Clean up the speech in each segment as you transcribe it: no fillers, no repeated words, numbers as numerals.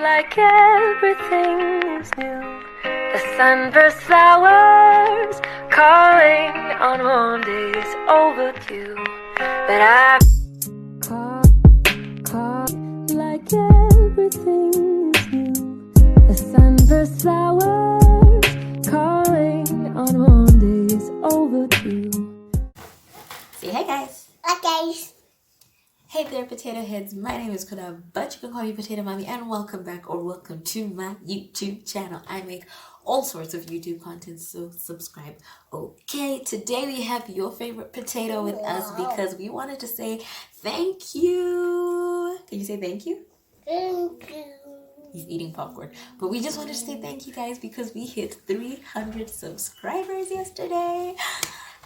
Like everything is new, the sunburst flowers calling on Mondays overdue. But I call like everything is new, the sunburst flowers calling on Mondays overdue. Say hey guys. Hi guys. Hey there, potato heads. My name is Kuda, but you can call me Potato Mommy, and welcome back or welcome to my YouTube channel. I make all sorts of YouTube content, so subscribe. Okay, today we have your favorite potato with us because we wanted to say thank you. Can you say thank you? Thank you. He's eating popcorn. But we just wanted to say thank you guys because we hit 300 subscribers yesterday.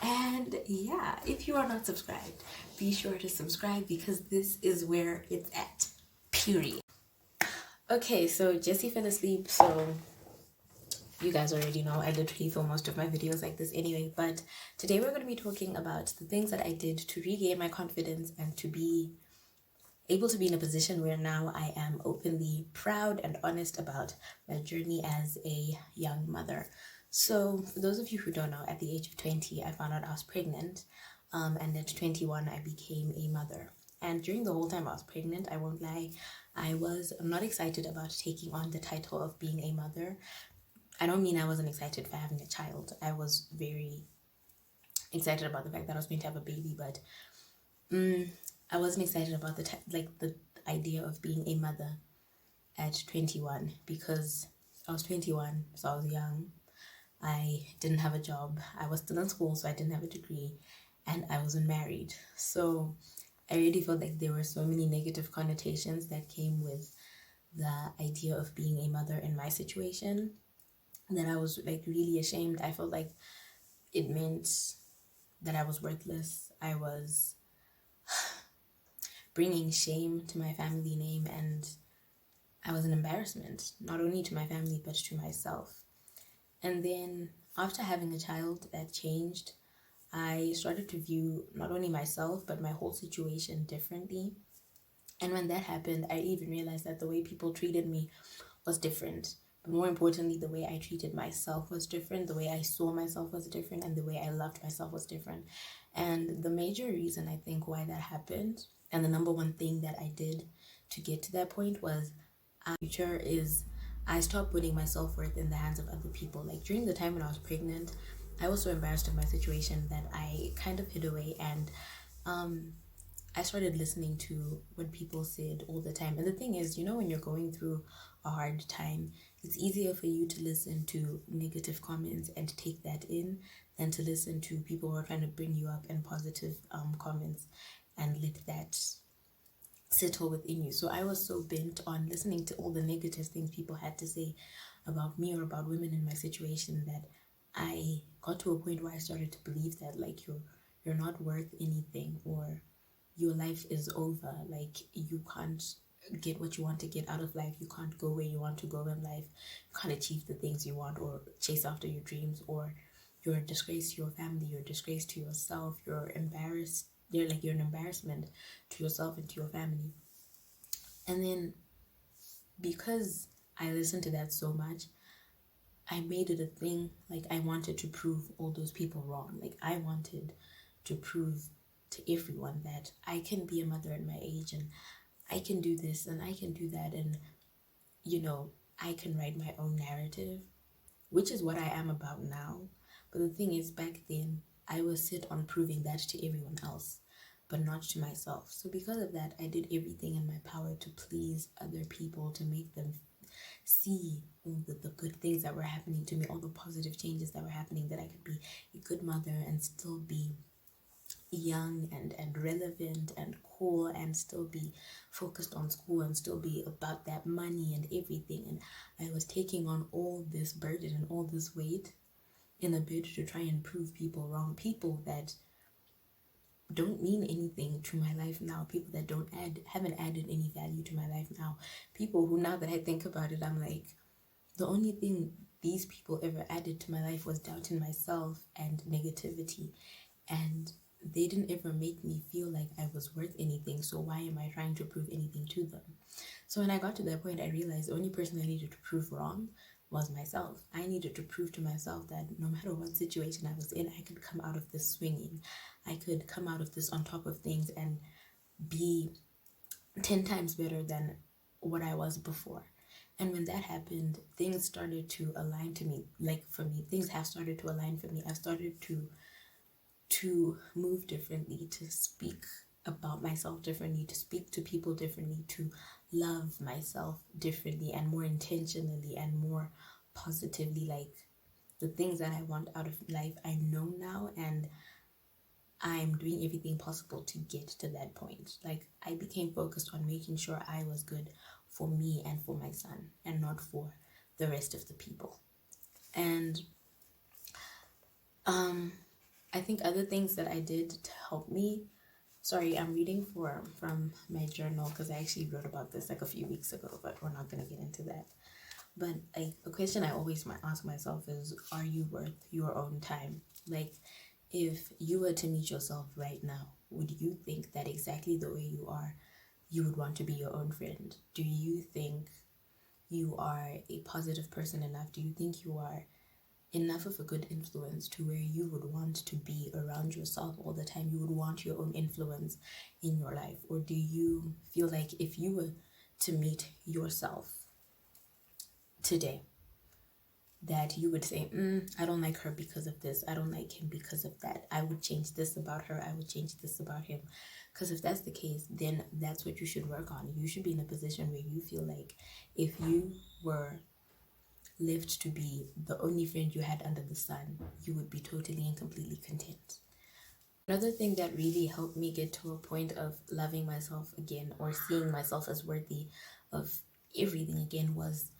And yeah, if you are not subscribed, be sure to subscribe because this is where it's at. Period. Okay, so Jessie fell asleep, so you guys already know I literally film most of my videos like this anyway. But today we're going to be talking about the things that I did to regain my confidence and to be able to be in a position where now I am openly proud and honest about my journey as a young mother. So for those of you who don't know, at the age of 20, I found out I was pregnant. And at 21, I became a mother. And during the whole time I was pregnant, I won't lie, I'm not excited about taking on the title of being a mother. I don't mean I wasn't excited for having a child. I was very excited about the fact that I was going to have a baby, but I wasn't excited about the idea of being a mother at 21 because I was 21, so I was young. I didn't have a job. I was still in school, so I didn't have a degree, and I wasn't married. So I really felt like there were so many negative connotations that came with the idea of being a mother in my situation that I was like really ashamed. I felt like it meant that I was worthless. I was bringing shame to my family name, and I was an embarrassment, not only to my family, but to myself. And then after having a child, that changed. I started to view not only myself, but my whole situation differently. And when that happened, I even realized that the way people treated me was different. But more importantly, the way I treated myself was different. The way I saw myself was different. And the way I loved myself was different. And the major reason I think why that happened, and the number one thing that I did to get to that point was future is I stopped putting my self-worth in the hands of other people. Like during the time when I was pregnant, I was so embarrassed of my situation that I kind of hid away, and I started listening to what people said all the time. And the thing is, when you're going through a hard time, it's easier for you to listen to negative comments and take that in than to listen to people who are trying to bring you up and positive comments and let that settle within you. So I was so bent on listening to all the negative things people had to say about me or about women in my situation that I got to a point where I started to believe that like you're not worth anything, or your life is over. Like you can't get what you want to get out of life. You can't go where you want to go in life. You can't achieve the things you want or chase after your dreams, or you're a disgrace to your family, you're a disgrace to yourself, you're embarrassed. You're an embarrassment to yourself and to your family. And then because I listened to that so much, I made it a thing. Like I wanted to prove all those people wrong. Like I wanted to prove to everyone that I can be a mother at my age, and I can do this and I can do that, and I can write my own narrative, which is what I am about now. But the thing is, back then I was set on proving that to everyone else, but not to myself. So because of that, I did everything in my power to please other people, to make them see all the good things that were happening to me, all the positive changes that were happening, that I could be a good mother and still be young and relevant and cool, and still be focused on school, and still be about that money and everything. And I was taking on all this burden and all this weight in a bid to try and prove people wrong, people that don't mean anything to my life now, people that haven't added any value to my life now, people who, now that I think about it, I'm like, the only thing these people ever added to my life was doubt in myself and negativity, and they didn't ever make me feel like I was worth anything. So why am I trying to prove anything to them? So when I got to that point, I realized the only person I needed to prove wrong was myself. I needed to prove to myself that no matter what situation I was in, I could come out of this swinging. I could come out of this on top of things and be 10 times better than what I was before. And when that happened, things started to align to me. Like for me, things have started to align for me. I've started to move differently, to speak about myself differently, to speak to people differently, to love myself differently and more intentionally and more positively. Like the things that I want out of life, I know now, and I'm doing everything possible to get to that point. Like I became focused on making sure I was good for me and for my son and not for the rest of the people. And I think other things that I did to help me. Sorry, I'm reading from my journal because I actually wrote about this like a few weeks ago, but we're not gonna get into that. But like the question I always ask myself is, are you worth your own time? Like if you were to meet yourself right now, would you think that exactly the way you are, you would want to be your own friend? Do you think you are a positive person enough? Do you think you are enough of a good influence to where you would want to be around yourself all the time? You would want your own influence in your life? Or do you feel like if you were to meet yourself today, that you would say, I don't like her because of this, I don't like him because of that, I would change this about her, I would change this about him? Because if that's the case, then that's what you should work on. You should be in a position where you feel like if you were lived to be the only friend you had under the sun, you would be totally and completely content. Another thing that really helped me get to a point of loving myself again or seeing myself as worthy of everything again was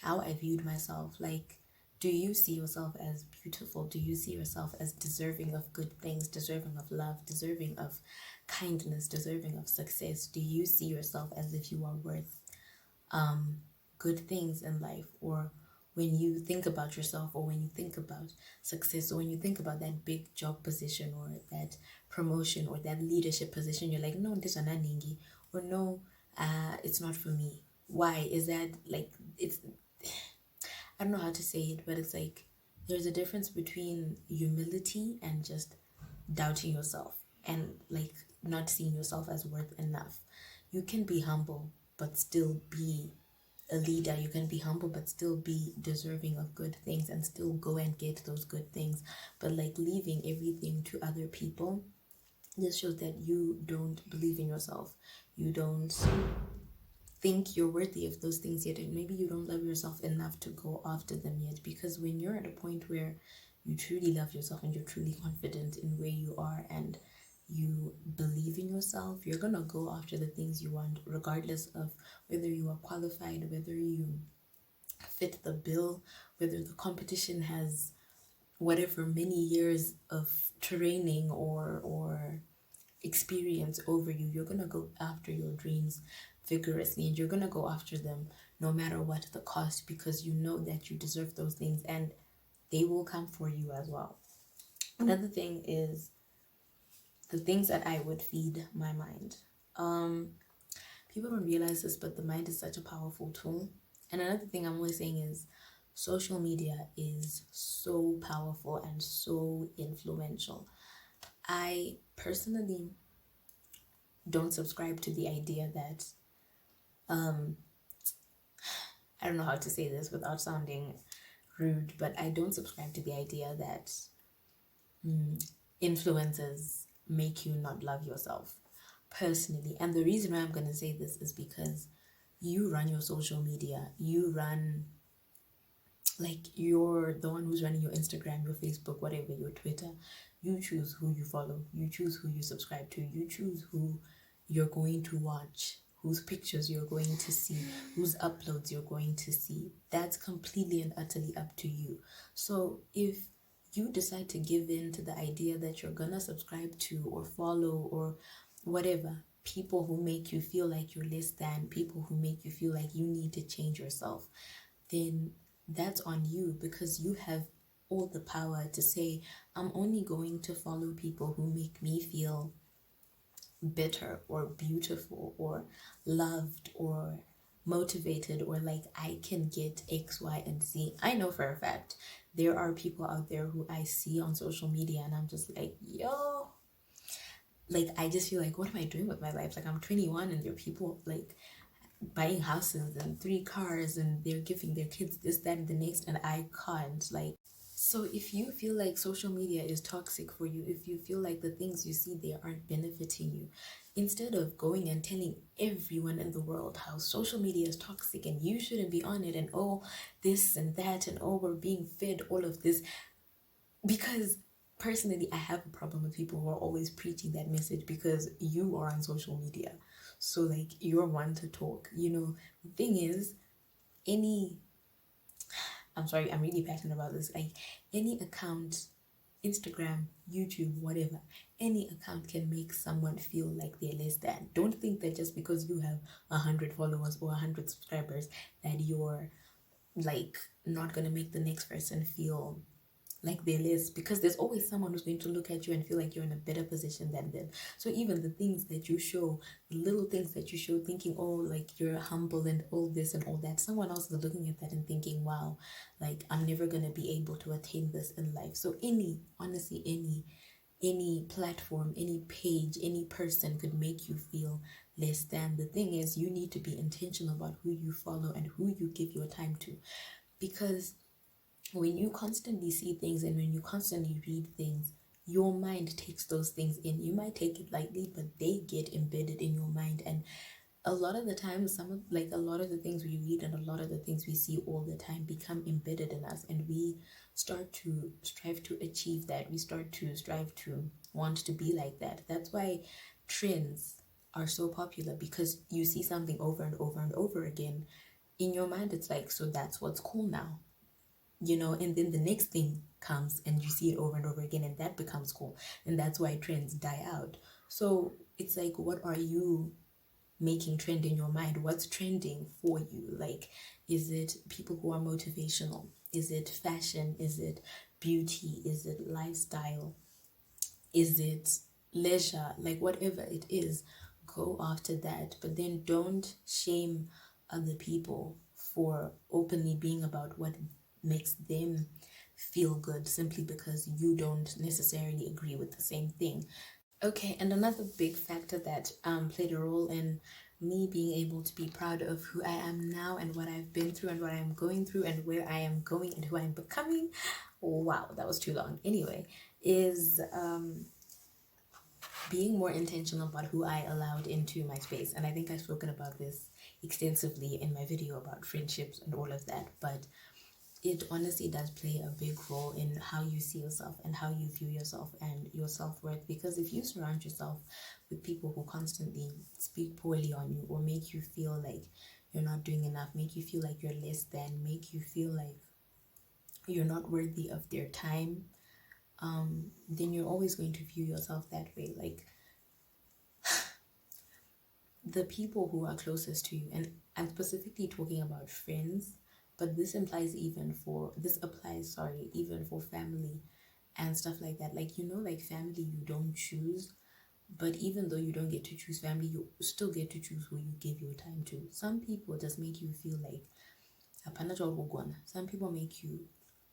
how I viewed myself. Like, do you see yourself as beautiful? Do you see yourself as deserving of good things, deserving of love, deserving of kindness, deserving of success? Do you see yourself as if you are worth good things in life? Or when you think about yourself, or when you think about success, or when you think about that big job position or that promotion or that leadership position, you're like, no, this is not ningi, or no, it's not for me. Why is that? Like, it's, I don't know how to say it, but it's like there's a difference between humility and just doubting yourself and like not seeing yourself as worth enough. You can be humble but still be a leader. You can be humble but still be deserving of good things and still go and get those good things. But like leaving everything to other people, this shows that you don't believe in yourself. You don't think you're worthy of those things yet, and maybe you don't love yourself enough to go after them yet. Because when you're at a point where you truly love yourself and you're truly confident in where you are and you believe in yourself, you're gonna go after the things you want, regardless of whether you are qualified, whether you fit the bill, whether the competition has whatever many years of training or experience over you. You're gonna go after your dreams vigorously, and you're gonna go after them no matter what the cost, because you know that you deserve those things and they will come for you as well. Another thing is the things that I would feed my mind. People don't realize this, but the mind is such a powerful tool. And another thing I'm always saying is social media is so powerful and so influential. I personally don't subscribe to the idea that I don't know how to say this without sounding rude, but I don't subscribe to the idea that influencers make you not love yourself personally. And the reason why I'm going to say this is because you run your social media, you run, like, you're the one who's running your Instagram, your Facebook, whatever, your Twitter. You choose who you follow, you choose who you subscribe to, you choose who you're going to watch, whose pictures you're going to see, whose uploads you're going to see. That's completely and utterly up to you. So if you decide to give in to the idea that you're gonna subscribe to or follow or whatever people who make you feel like you're less than, people who make you feel like you need to change yourself, then that's on you, because you have all the power to say, I'm only going to follow people who make me feel better or beautiful or loved or motivated, or like I can get X, Y, and Z. I know for a fact there are people out there who I see on social media and I'm just like, yo, like I just feel like, what am I doing with my life? Like I'm 21 and there are people like buying houses and 3 cars and they're giving their kids this, that, and the next, and I can't. Like, so if you feel like social media is toxic for you, if you feel like the things you see there aren't benefiting you, instead of going and telling everyone in the world how social media is toxic and you shouldn't be on it and oh this and that and oh we're being fed all of this, because personally I have a problem with people who are always preaching that message because you are on social media, so like you're one to talk, you know. The thing is, I'm sorry, I'm really passionate about this, like any account, Instagram, YouTube, whatever, any account can make someone feel like they're less than. Don't think that just because you have 100 followers or 100 subscribers that you're like not gonna make the next person feel like they're less, because there's always someone who's going to look at you and feel like you're in a better position than them. So even the things that you show, the little things that you show, thinking, oh, like you're humble and all this and all that, someone else is looking at that and thinking, wow, like I'm never gonna be able to attain this in life. So honestly, any platform, any page, any person could make you feel less than. The thing is, you need to be intentional about who you follow and who you give your time to, because when you constantly see things and when you constantly read things, your mind takes those things in. You might take it lightly, but they get embedded in your mind. And a lot of the time, a lot of the things we read and a lot of the things we see all the time become embedded in us, and we start to strive to achieve that. We start to strive to want to be like that. That's why trends are so popular, because you see something over and over and over again. In your mind, it's like, so that's what's cool now, you know. And then the next thing comes and you see it over and over again and that becomes cool, and that's why trends die out. So it's like, what are you making trend in your mind? What's trending for you? Like, is it people who are motivational? Is it fashion? Is it beauty? Is it lifestyle? Is it leisure? Like whatever it is, go after that, but then don't shame other people for openly being about what makes them feel good simply because you don't necessarily agree with the same thing. Okay, and another big factor that played a role in me being able to be proud of who I am now and what I've been through and what I am going through and where I am going and who I am becoming, wow, that was too long, anyway, is being more intentional about who I allowed into my space. And I think I've spoken about this extensively in my video about friendships and all of that, but it honestly does play a big role in how you see yourself and how you view yourself and your self-worth. Because if you surround yourself with people who constantly speak poorly on you or make you feel like you're not doing enough, make you feel like you're less than, make you feel like you're not worthy of their time, then you're always going to view yourself that way. Like, the people who are closest to you, and I'm specifically talking about friends, but this applies even for family and stuff like that. Like, you know, like family you don't choose, but even though you don't get to choose family, you still get to choose who you give your time to. Some people just make you feel like some people make you,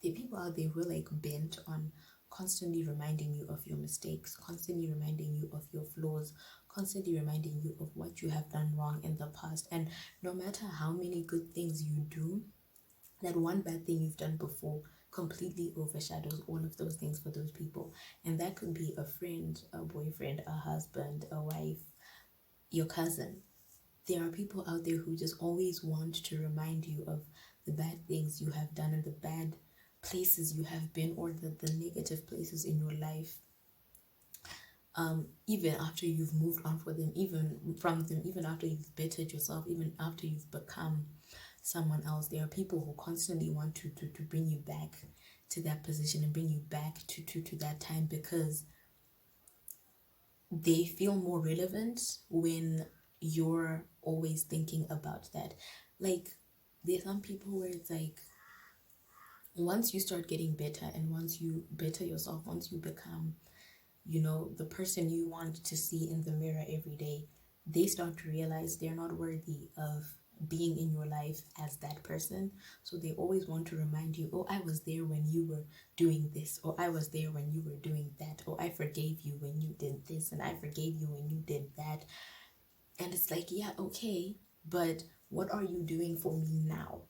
there are people out there who are like bent on constantly reminding you of your mistakes, constantly reminding you of your flaws, constantly reminding you of what you have done wrong in the past. And no matter how many good things you do, that one bad thing you've done before completely overshadows all of those things for those people. And that could be a friend, a boyfriend, a husband, a wife, your cousin. There are people out there who just always want to remind you of the bad things you have done and the bad places you have been, or the negative places in your life, even after you've moved on from them, even after you've bettered yourself, even after you've become someone else. There are people who constantly want to bring you back to that position and bring you back to that time, because they feel more relevant when you're always thinking about that. Like, there's some people where it's like, once you start getting better and once you better yourself, once you become the person you want to see in the mirror every day, they start to realize they're not worthy of being in your life as that person. So they always want to remind you, oh, I was there when you were doing this, or I was there when you were doing that, or I forgave you when you did this, and I forgave you when you did that. And it's like, yeah, okay, but what are you doing for me now?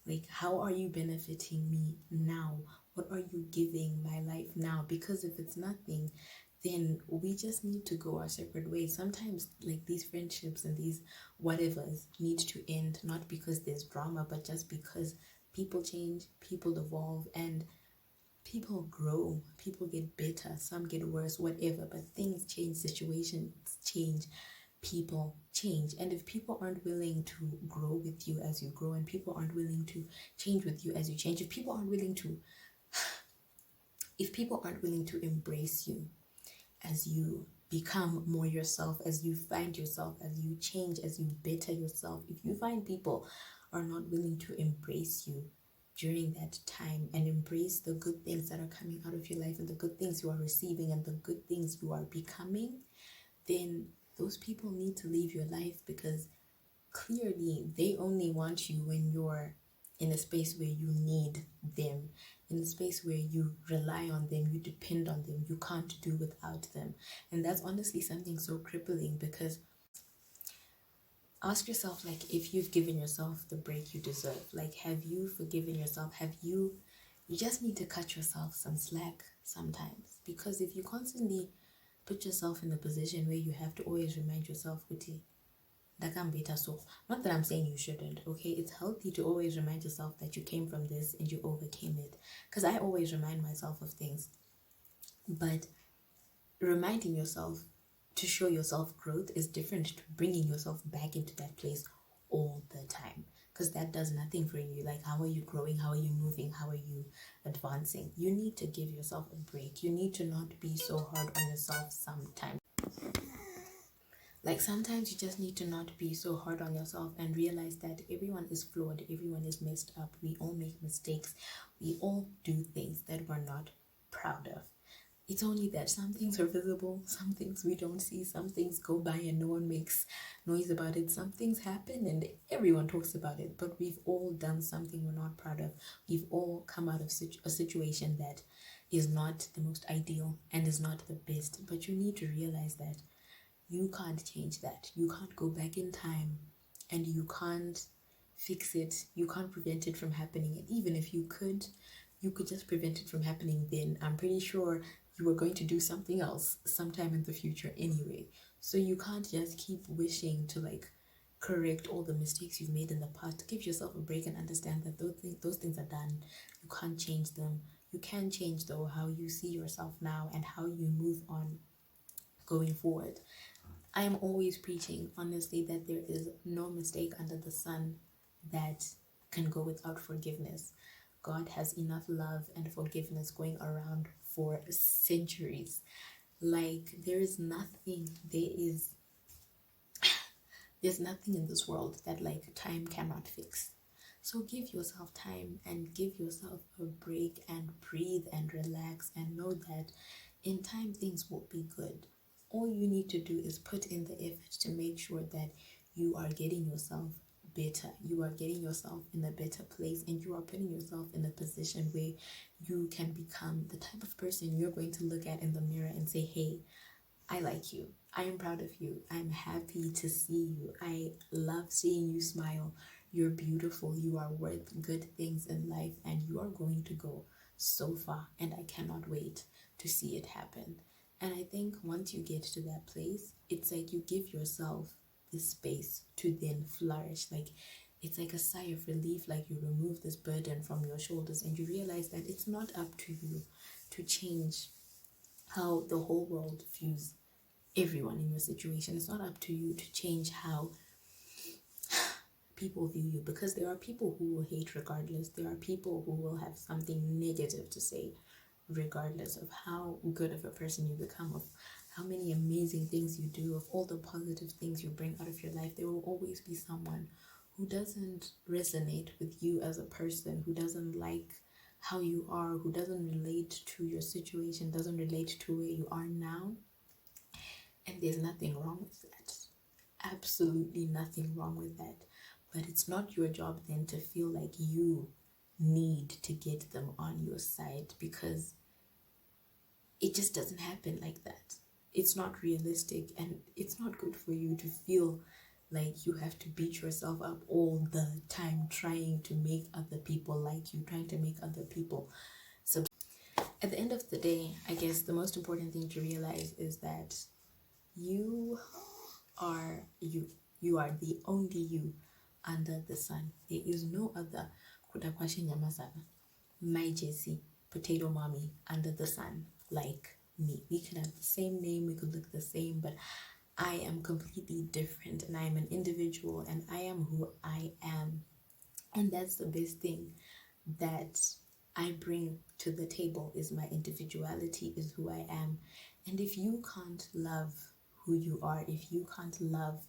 Like, how are you benefiting me now? What are you giving my life now? Because if it's nothing, then we just need to go our separate ways. Sometimes, like, these friendships and these whatevers need to end, not because there's drama, but just because people change, people evolve, and people grow, people get better, some get worse, whatever, but things change, situations change, people change. And if people aren't willing to grow with you as you grow, and people aren't willing to change with you as you change, if people aren't willing to embrace you as you become more yourself, as you find yourself, as you change, as you better yourself, if you find people are not willing to embrace you during that time and embrace the good things that are coming out of your life and the good things you are receiving and the good things you are becoming, then those people need to leave your life, because clearly they only want you when you're in a space where you need them, in a space where you rely on them, you depend on them, you can't do without them. And that's honestly something so crippling, because ask yourself, like, if you've given yourself the break you deserve. Like, have you forgiven yourself? You just need to cut yourself some slack sometimes, because if you constantly put yourself in a position where you have to always remind yourself, Kuti, that can be so. Not that I'm saying you shouldn't, okay? It's healthy to always remind yourself that you came from this and you overcame it. Because I always remind myself of things. But reminding yourself to show yourself growth is different to bringing yourself back into that place all the time. Because that does nothing for you. Like, how are you growing? How are you moving? How are you advancing? You need to give yourself a break. You need to not be so hard on yourself sometimes. Like, sometimes you just need to not be so hard on yourself and realize that everyone is flawed, everyone is messed up, we all make mistakes, we all do things that we're not proud of. It's only that some things are visible, some things we don't see, some things go by and no one makes noise about it, some things happen and everyone talks about it, but we've all done something we're not proud of. We've all come out of a situation that is not the most ideal and is not the best, but you need to realize that you can't change that. You can't go back in time and you can't fix it. You can't prevent it from happening. And even if you could just prevent it from happening then. I'm pretty sure you are going to do something else sometime in the future anyway. So you can't just keep wishing to, like, correct all the mistakes you've made in the past. Give yourself a break and understand that those things are done. You can't change them. You can change, though, how you see yourself now and how you move on going forward. I am always preaching, honestly, that there is no mistake under the sun that can go without forgiveness. God has enough love and forgiveness going around for centuries. Like, there's nothing in this world that, like, time cannot fix. So give yourself time and give yourself a break and breathe and relax and know that in time things will be good. All you need to do is put in the effort to make sure that you are getting yourself better. You are getting yourself in a better place, and you are putting yourself in a position where you can become the type of person you're going to look at in the mirror and say, hey, I like you. I am proud of you. I'm happy to see you. I love seeing you smile. You're beautiful. You are worth good things in life, and you are going to go so far, and I cannot wait to see it happen. And I think once you get to that place, it's like you give yourself the space to then flourish. Like, it's like a sigh of relief, like you remove this burden from your shoulders and you realize that it's not up to you to change how the whole world views everyone in your situation. It's not up to you to change how people view you, because there are people who will hate regardless. There are people who will have something negative to say regardless of how good of a person you become, of how many amazing things you do, of all the positive things you bring out of your life. There will always be someone who doesn't resonate with you as a person, who doesn't like how you are, who doesn't relate to your situation, doesn't relate to where you are now. And there's nothing wrong with that. Absolutely nothing wrong with that. But it's not your job then to feel like you need to get them on your side, because it just doesn't happen like that. It's not realistic, and it's not good for you to feel like you have to beat yourself up all the time trying to make other people like you, trying to make other people. So at the end of the day, I guess the most important thing to realize is that you are you. You are the only you under the sun. There is no other Kudakwashi Nyamasana, my Jessie, potato mommy under the sun like me. We could have the same name, we could look the same, but I am completely different, and I am an individual, and I am who I am. And that's the best thing that I bring to the table, is my individuality, is who I am. And if you can't love who you are, if you can't love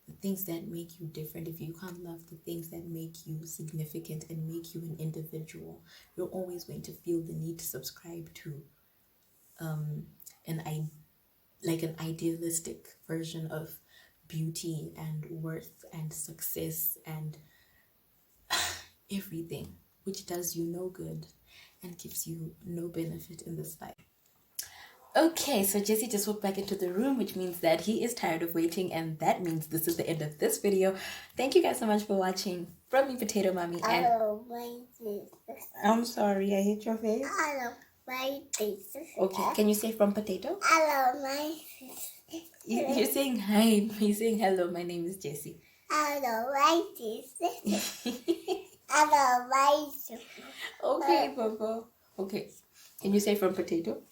the things that make you different, if you can't love the things that make you significant and make you an individual, you're always going to feel the need to subscribe to an idealistic version of beauty and worth and success and everything, which does you no good and gives you no benefit in this life. Okay, so Jesse just walked back into the room, which means that he is tired of waiting, and that means this is the end of this video. Thank you guys so much for watching. From me, Potato Mommy, and I'm sorry, I hit your face. My sister. Okay, can you say from Potato? Hello, my sister. You're saying hi. You're saying hello. My name is Jessie. Hello, my sister. Hello, my sister. Okay, Papa. Okay. Can you say from Potato?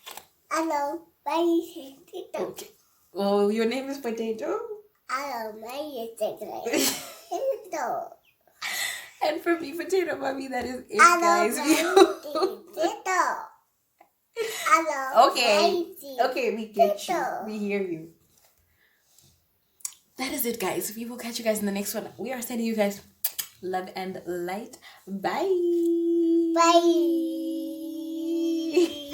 Hello, my sister. Okay. Oh, your name is Potato? Hello, my sister. Hello. And from me, Potato Mommy, that is it, Hello, guys. my sister. Hello, Okay. my sister. Okay, we get you. We hear you. That is it, guys. We will catch you guys in the next one. We are sending you guys love and light. Bye. Bye.